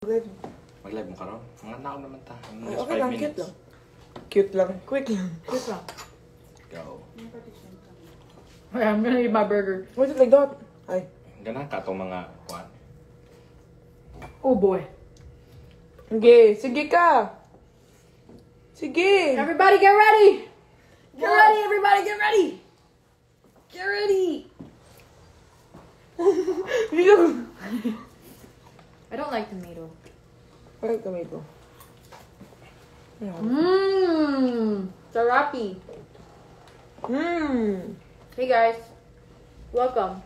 Mag-live mo ka ron? Mga tao naman ta. Okay lang, cute lang. Cute lang. Quick lang. Quick lang. Go. I'm gonna eat my burger. Why is it like that? Ay. Ganun ka itong mga kuwan. Oh boy. Sige, sige ka. Sige. Everybody get ready! Get ready, everybody get ready! Get ready! I don't like tomato. I like tomato. Mmm! Sarapi. Mmm. Hey guys. Welcome.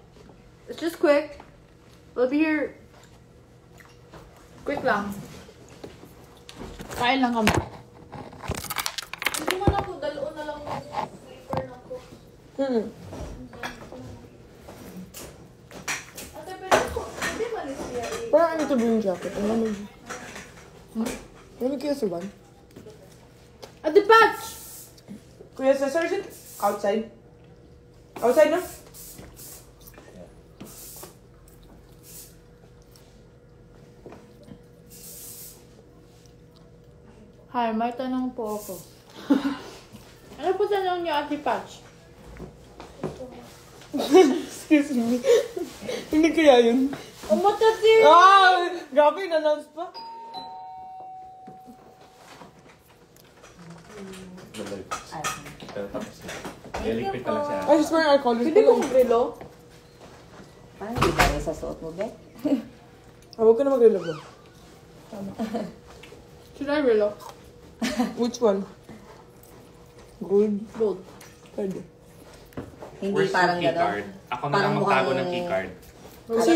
It's just quick. We'll be here. Quick lang. Kain lang kami. Hindi man ako, daloon na lang yung sleeper na ko. Ate, pwede malis niya eh. Parang ano ito yung jacket? Ang lamig. Lamig kaya sa van? At the patch! Kuya Cesar, is it outside? Outside na? Hi, may tanong po ako. Ano po tanong niyo, Ate Patch? Excuse me. Hindi kaya yun. Umatati! Ah! Grabe, in-announce pa. Pero tapos na. Iligpit na lang siya. Ay, just wearing our colors. Pwede kong grilo? Parang hindi bagay sa suot mo, Bek. Huwag ka na mag-relog mo. Should I relo? Which one? Gold? Gold. Pwede. Hindi Where's parang your gano'n. keycard? Ako na Parang lang magtago mukhang- ng keycard. Kasi,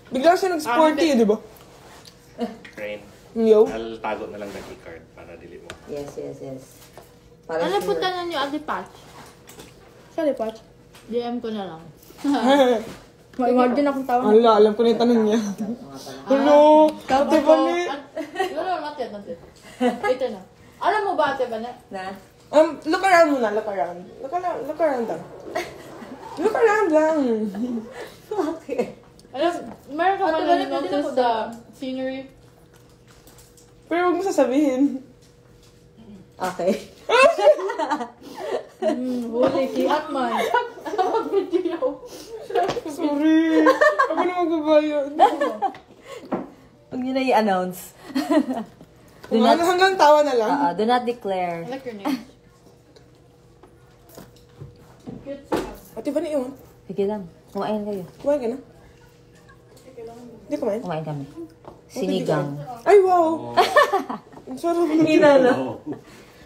bigla siya nag-sporty, di ba? Rain. Yo. I'll tago na lang ng keycard para dili mo. Yes. Para Ano po sure. tanong niyo, Ate Patch? Sorry, Patch. DM ko na lang. Imagine akong tawag. Alam ko na yung tanong niya. Mga pala. Hello! Ate Bani! No, not yet. Ito na. Alam mo ba, Ate Bane? Na? Look around muna, look around. Look around lang. Look around lang. Okay. Alam, meron ka Ate man Bane, na pwede na notice po the daw. scenery? Pero huwag mo sasabihin. Okay. Huli si Atman. Mag-video. Sorry. Ako na magbabayad. Huwag nyo na i-announce. Hanggang tawa na lang. Do not declare. I like your name. Cute siya. Ate Bani, yun. Sige lang. Kumain kayo. Kumain ka na? Hindi kumain? Kumain kami. Sinigang. Ay, wow! Ang sarap ng Inano?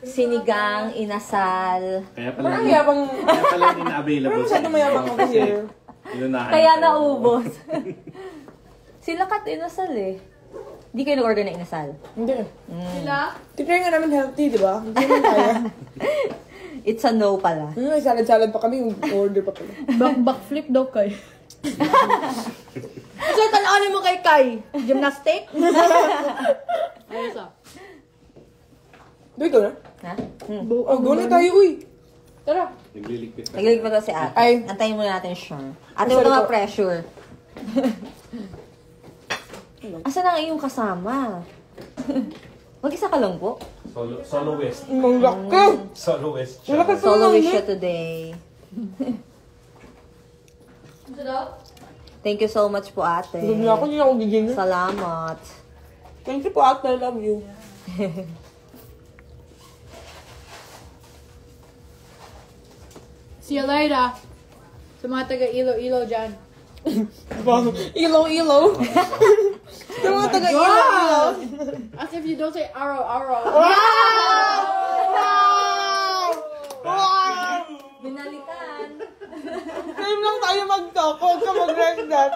Sinigang, inasal. Kaya Parang yabang... Kaya pala hindi na-available. Parang masyado mayabang ako here. Kaya naubos. Sila kat inasal eh. Hindi kayo nag-order na inasal. Hindi. Sila? Tinry nga namin healthy, di ba? Hindi naman kaya. It's a no pala. May salad-salad pa kami, yung order pa pala. Backflip daw kay. So, tanaanin mo kay Kai. Gymnastic? Ayos ah. Doy ko na? Ha? Oh, go na tayo, uy! Tara. Nagliligpit na. Naglilig pa to si ate. Ay. Antayin muna natin siya. Ate, Sorry huwag ka po. ma-pressure. Asa na ang iyong kasama? Mag-isa ka lang po. Soloist. Ang laki! Soloist Ang laki pa Solo lang, wish eh. siya today. Ano daw? Thank you so much po, ate. Sabi niya ako, hindi na ako gigil. Salamat. Thank you po, ate. I love you. See you later. Sa mga taga Ilo-Ilo dyan. Wow. Ilo-ilo. Sa mga taga-ilo-ilo. As if you don't say araw-araw. Wow! Wow! Binalikan. Time lang tayo mag-talk. Huwag ka mag-rest that.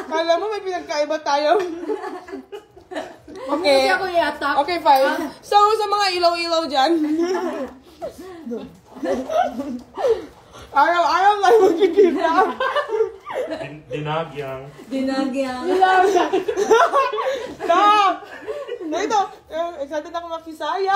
Kala mo may pinagkaiba tayo. Huwag mo Okay. kasi ako i-attack. Okay, fine. So, sa mga ilaw-ilaw dyan. Araw-araw tayo magkikita. Dinagyang. Dinagyang. Stop! Dito, excited ako makisaya.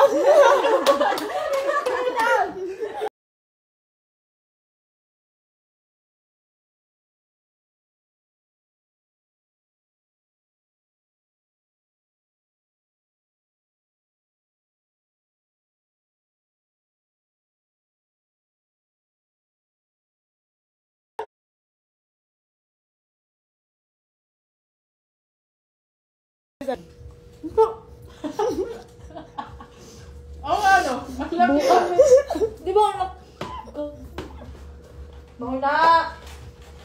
Oo nga, no? Di ba anak? Mauna!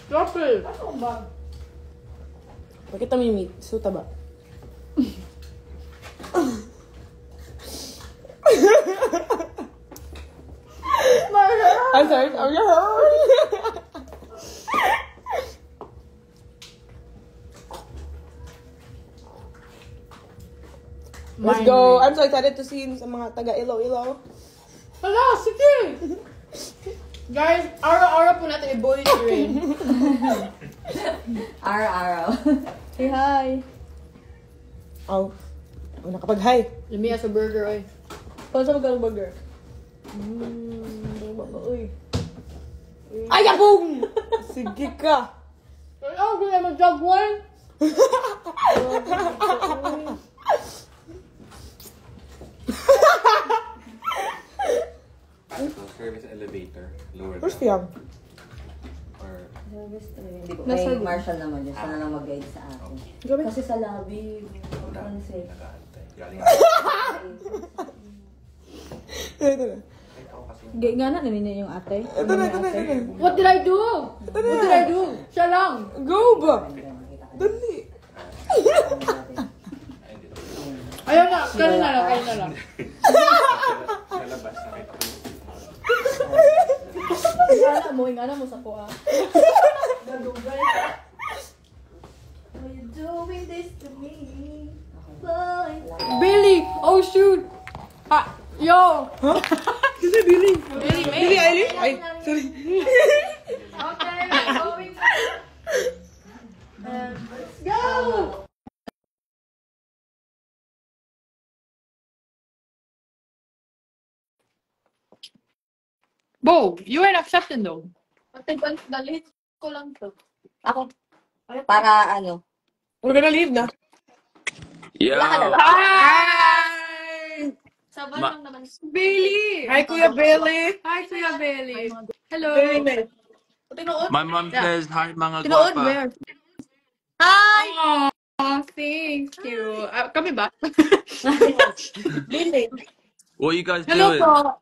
Truffle! Ano ba? Pakita mo yung meat. Suta ba? I'm sorry. Oh, yeah. Let's go. I'm so excited to see sa mga taga Iloilo. Hala, sige! Guys, araw-araw po natin i-bully si Rain. Araw-araw. Say hi. Oh, nakapag-hi. Lumia sa burger, oy. Paano sa mag-burger? Uy. Ay, abong! Sige ka. Ano, gusto naman jog one? Service elevator. Lower Where's down. Fiam? Or Hindi ko. Nasa May Marshall naman yun. Sana lang mag-guide sa akin. Gabi. Kasi sa lobby, ano siya. nag-aantay. Galing Ito na. ako kasi. Nga na, nanin yung ate. Ito na, ito na, ito na. What did I do? What did I do? Siya lang. Go ba? Dali. Ay, hindi. Ayaw na, kayo na lang, kayo na lang. Sa labas, nakita ko. Ingana mo sa kuha. Are you doing this to me? Billy! Oh shoot! Ah, yo! Kasi Billy. Billy, Billy Eilish? Ay, sorry. Okay, going. Let's go! Bo, you ain't accepting though. Ate, dalit ko lang to. Ako. Para ano. We're gonna leave na. Wala ka na lang. Hi! Saban lang naman. Bailey! Hi, Kuya Billy. Hi, Kuya Bailey. Hello. Billy, man. Tinood? My mom says, hi mga Tinood guapa. where? Hi! Aww, thank you. Kami ba? Billy. What you guys Hello doing? po.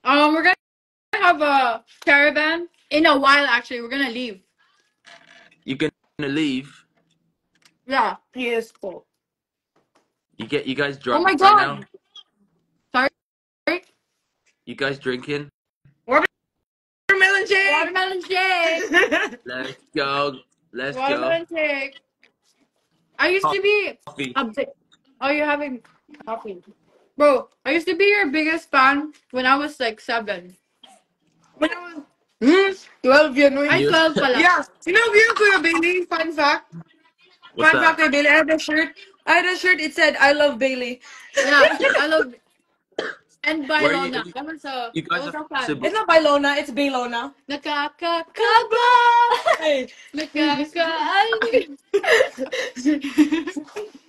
We're gonna have a caravan in a while. Actually, we're gonna leave. You gonna leave? Yeah. He is full. You guys Oh drunk my right God. now? Sorry. You guys drinking? Watermelon shake. Watermelon shake. Let's go. Let's go. Watermelon shake. I used to be Coffee. a bit. Oh, you're having coffee, bro. I used to be your biggest fan when I was like 7. When I was 12 yun, Ay, You- 12 pala. Yeah. You know Kuya Bailey? Fun fact. What's Fun fact, that? Kuya Bailey. I had a shirt. It said, I love Bailey. Yeah, I love. And by Where you- Lona. That was a. You guys that was are a fan. Cebu. It's not Bailona, it's Bailona. Nakakakaba. Hey. Nakakaali.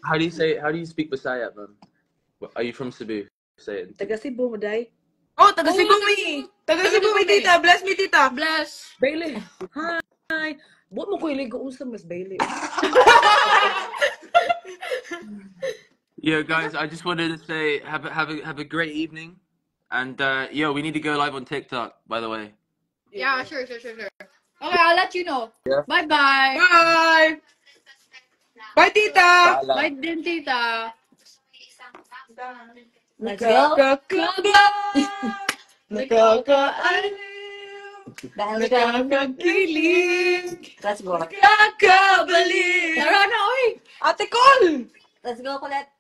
How do you speak Bisaya, man? Are you from Cebu? Say it. Taga Cebu, Maday. Oh, taga Cebu me. Taga Cebu me, tita. Bless me, tita. Bless. Bailey. Hi. Buat mo ko iligo unsa mas Bailey. Yo, guys, I just wanted to say have a great evening, and yo, we need to go live on TikTok. By the way. Yeah, sure. Okay, I'll let you know. Yeah. Bye-bye. Bye. Bye, tita. Bye din, tita. Let's go. Nakakakaba. Nakakaaliw. Let's go. Nakakakilig. Let's go. Nakakabalik. Tara na, oy. Ate Col! Let's go, Colette.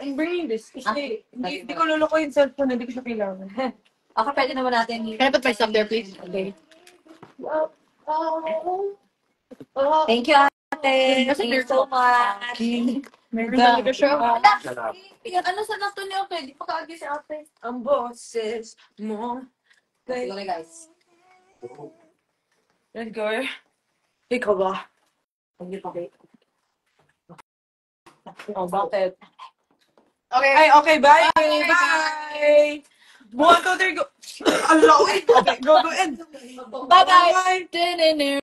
I'm bringing this. Kasi Ah, hindi ko luluko yung cellphone. Hindi ko siya kailangan. Okay, pwede naman natin. Can I put my stuff there, please? Okay. Thank you, ate. Thank you so much. Meron talaga siya. Ano sa nato niyo, ate? Di pa kaagi si ate. Ang boses mo. Let's go, guys. Let's go. Ikaw ba? Hindi pa, babe. Oh, bakit? Okay. Ay, okay, bye! Bye! 1, 2, 3, go! Ang lawin! Okay, go, end! Bye-bye.